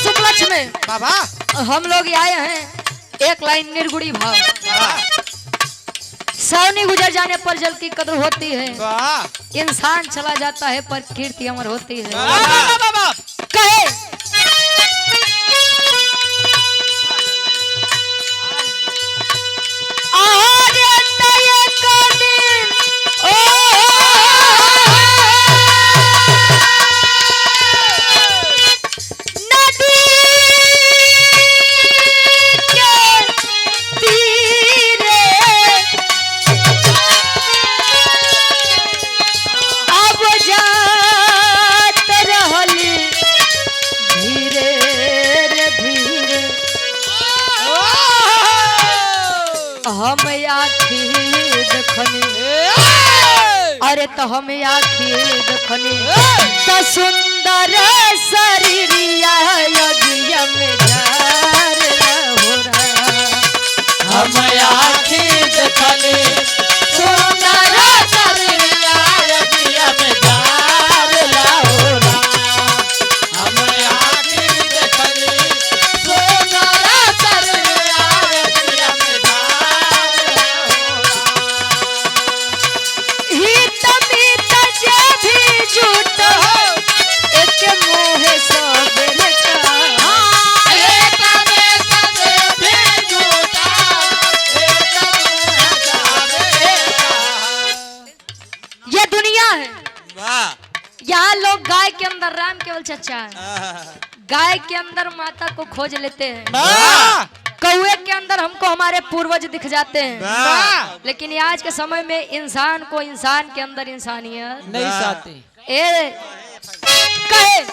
इस उपलक्ष्य में बाबा हम लोग आए हैं एक लाइन निर्गुणी भाव। सावनी गुजर जाने पर जल की कदर होती है, इंसान चला जाता है पर कीर्ति अमर होती है। कहे हम आखी देखनी, अरे तो हम आखी देखनी तो सुंदर शरीरिया यज्ञ में जार हो रहा। हम आखी देखनी सुंदर शरीरिया यज्ञ में जार हो रहा। हम आखी देखनी सुंदर शरीरिया यज्ञ में यहाँ लोग गाय के अंदर राम केवल चचा गाय के अंदर माता को खोज लेते हैं, कौए के अंदर हमको हमारे पूर्वज दिख जाते हैं। लेकिन आज के समय में इंसान को इंसान के अंदर इंसानियत नहीं साथी। कहे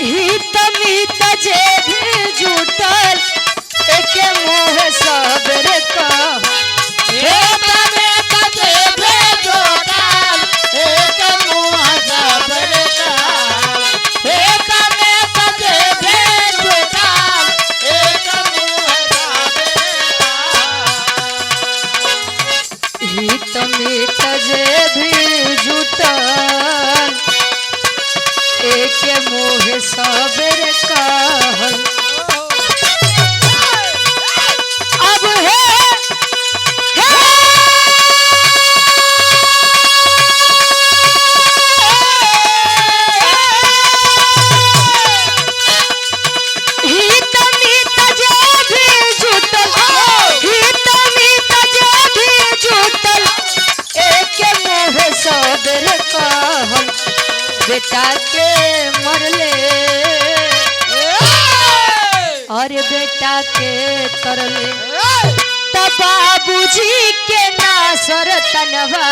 हित मित जे भी जुटल एके मोह सबरे का। हित मित जे भी जुटल एके मोह सबरे का। बेटा के मरले और बेटा के तरले तब बाबूजी के नासर तनवा